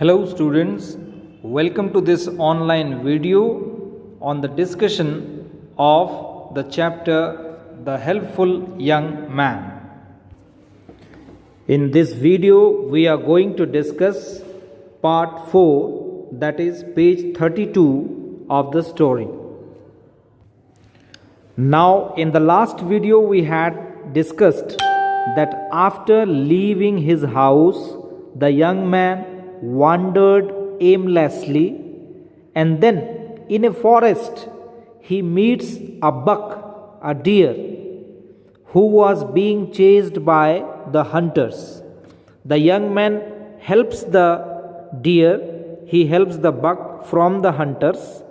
Hello students, welcome to this online video on the discussion of the chapter The Helpful Young Man. In this video we are going to discuss part 4, that is page 32 of the story. Now in the last video we had discussed that after leaving his house the young man wandered aimlessly, and then in a forest he meets a buck, a deer, who was being chased by the hunters. The young man helps the deer, he helps the buck from the hunters.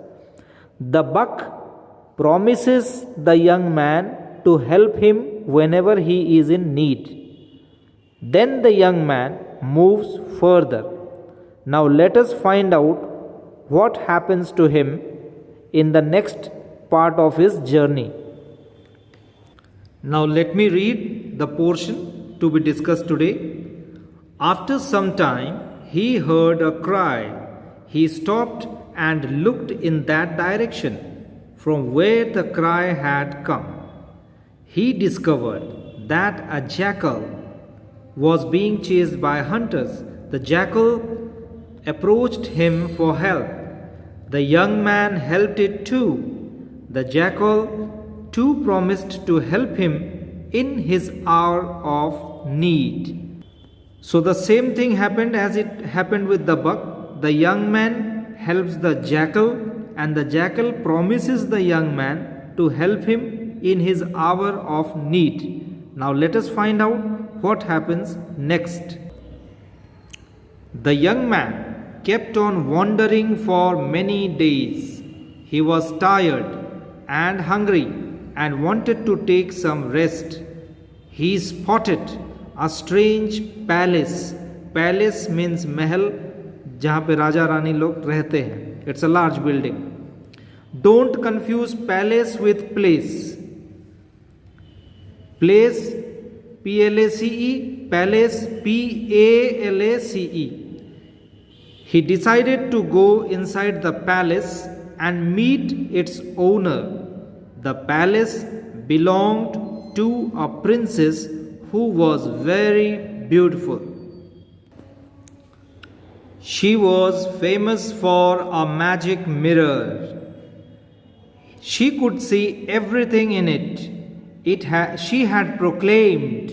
The buck promises the young man to help him whenever he is in need. Then the young man moves further. Now let us find out what happens to him in the next part of his journey. Now let me read the portion to be discussed today. After some time he heard a cry. He stopped and looked in that direction from where the cry had come. He discovered that a jackal was being chased by hunters. The jackal approached him for help. The young man helped it too. The jackal too promised to help him in his hour of need. So the same thing happened as it happened with the buck. The young man helps the jackal, and the jackal promises the young man to help him in his hour of need. Now let us find out what happens next. The young man kept on wandering for many days. He was tired and hungry and wanted to take some rest. He spotted a strange palace. Palace means महल, जहाँ पे राजा रानी लोग रहते हैं. It's a large building. Don't confuse palace with place. Place, P-L-A-C-E, palace, P-A-L-A-C-E. He decided to go inside the palace and meet its owner. The palace belonged to a princess who was very beautiful. She was famous for a magic mirror. She could see everything in it. She had proclaimed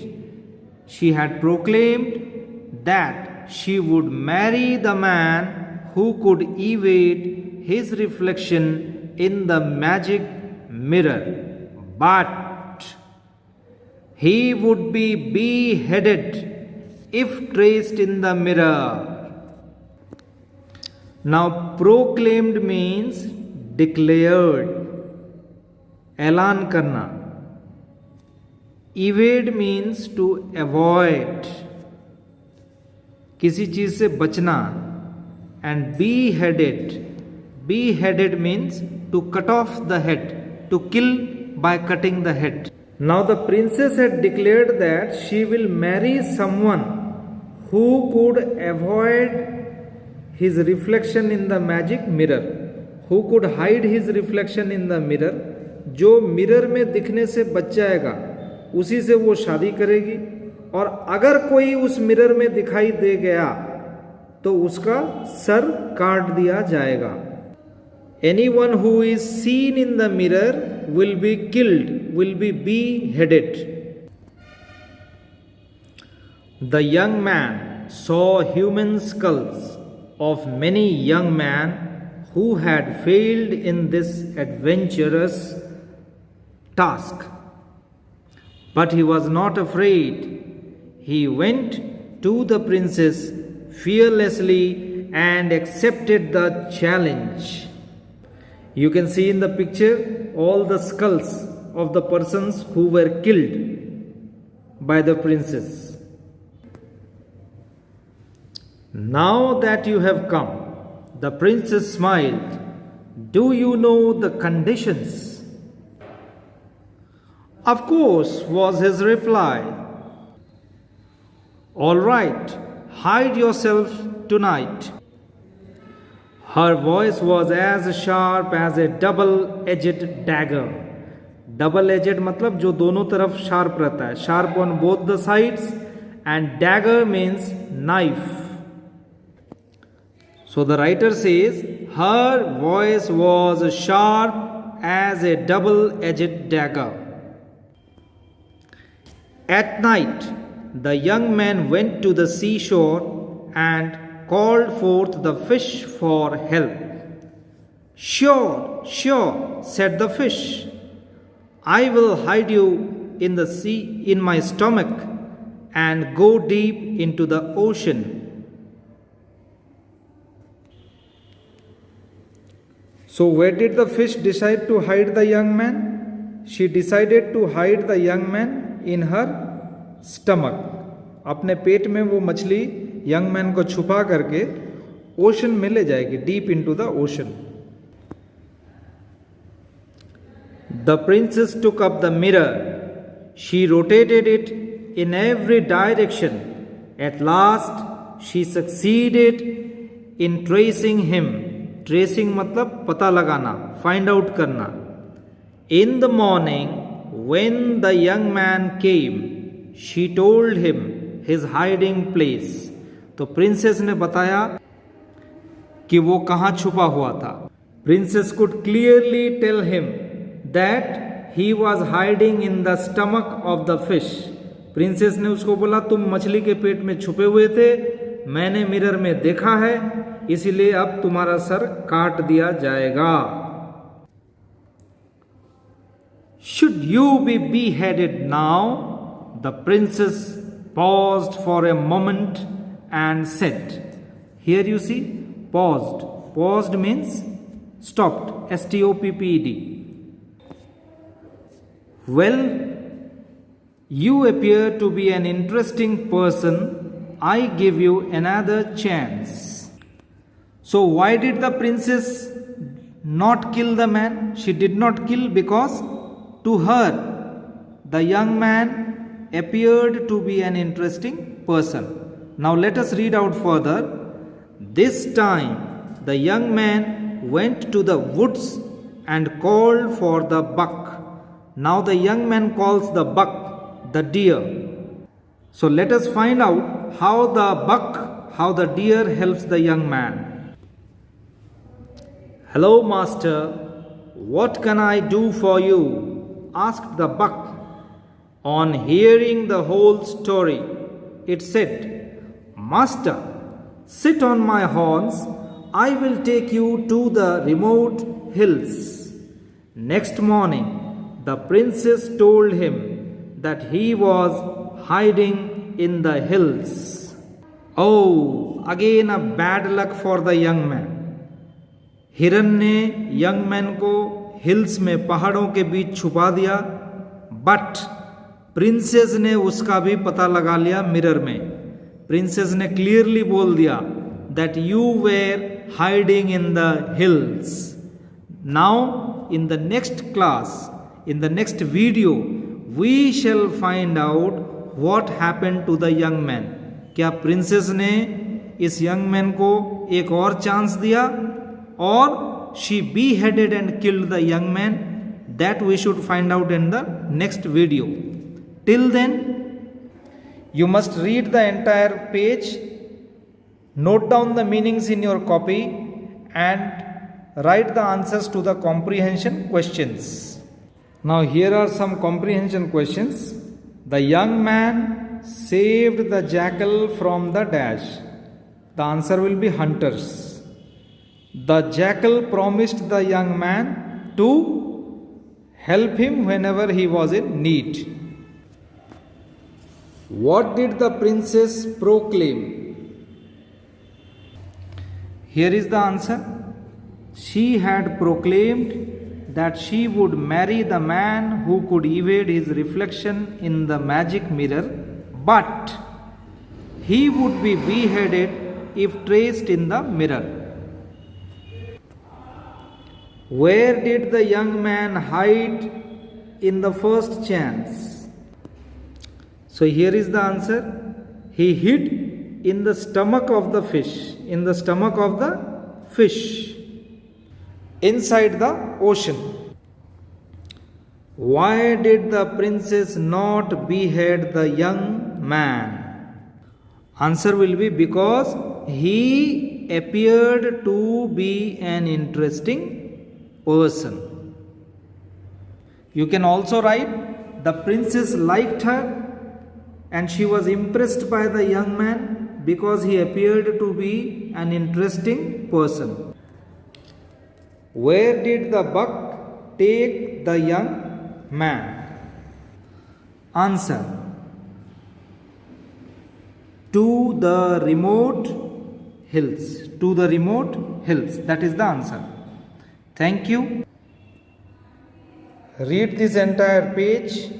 that she would marry the man who could evade his reflection in the magic mirror. But he would be beheaded if traced in the mirror. Now proclaimed means declared, ऐलान करना. Evade means to avoid, किसी चीज से बचना. And beheaded means to cut off the head, to kill by cutting the head. Now the princess had declared that she will marry someone who could avoid his reflection in the magic mirror, who could hide his reflection in the mirror. जो mirror में दिखने से बच जाएगा उसी से वो शादी करेगी, और अगर कोई उस मिरर में दिखाई दे गया तो उसका सर काट दिया जाएगा. Anyone who is seen in the mirror will be killed, will be beheaded. The young man saw human skulls of many young men who had failed in this adventurous task. But he was not afraid. He went to the princess fearlessly and accepted the challenge. You can see in the picture all the skulls of the persons who were killed by the princess. Now that you have come, the princess smiled. Do you know the conditions? Of course, was his reply. All right, hide yourself tonight. Her voice was as sharp as a double-edged dagger. Double-edged मतलब जो दोनों तरफ sharp रहता है. Sharp on both the sides, and dagger means knife. So the writer says, her voice was sharp as a double-edged dagger. At night, the young man went to the seashore and called forth the fish for help. Sure, sure, said the fish. I will hide you in the sea in my stomach and go deep into the ocean. So where did the fish decide to hide the young man? She decided to hide the young man in her stomach. अपने पेट में वो मछली young man को छुपा करके ocean में ले जाएगी, deep into the ocean. The princess took up the mirror. She rotated it in every direction. At last, she succeeded in tracing him. Tracing मतलब पता लगाना, find out करना. In the morning, when the young man came, she told him his hiding place. तो princess ने बताया कि वो कहाँ छुपा हुआ था. Princess could clearly tell him that he was hiding in the stomach of the fish. Princess ने उसको बोला तुम मछली के पेट में छुपे हुए थे, मैंने मिरर में देखा है, इसीलिए अब तुम्हारा सर काट दिया जाएगा. Should you be beheaded now? The princess paused for a moment and said. Here you see, paused. Paused means stopped. S-T-O-P-P-E-D. Well, you appear to be an interesting person. I give you another chance. So why did the princess not kill the man? She did not kill because to her the young man appeared to be an interesting person. Now let us read out further. This time the young man went to the woods and called for the buck. Now the young man calls the buck, the deer. So let us find out how the deer helps the young man. Hello, master. What can I do for you? Asked the buck. On hearing the whole story, it said, Master, sit on my horns. I will take you to the remote hills. Next morning, the princess told him that he was hiding in the hills. Oh, again a bad luck for the young man. हिरन ने young man को hills में पहाड़ों के बीच छुपा दिया, but princess ने उसका भी पता लगा लिया मिरर में. प्रिंसेस ने क्लियरली बोल दिया that you were hiding in the hills. Now in the next class, in the next video, we shall find out what happened to the young man. क्या प्रिंसेस ने इस यंग मैन को एक और chance दिया और she beheaded and killed the young man? That we should find out in the next video. Till then, you must read the entire page, note down the meanings in your copy and write the answers to the comprehension questions. Now here are some comprehension questions. The young man saved the jackal from the dash. The answer will be hunters. The jackal promised the young man to help him whenever he was in need. What did the princess proclaim? Here is the answer. She had proclaimed that she would marry the man who could evade his reflection in the magic mirror, but he would be beheaded if traced in the mirror. Where did the young man hide in the first chance? So here is the answer. He hid in the stomach of the fish. In the stomach of the fish inside the ocean. Why did the princess not behead the young man? Answer will be because he appeared to be an interesting person. You can also write, the princess liked her and she was impressed by the young man because he appeared to be an interesting person. Where did the buck take the young man? Answer: to the remote hills. To the remote hills. That is the answer. Thank you. Read this entire page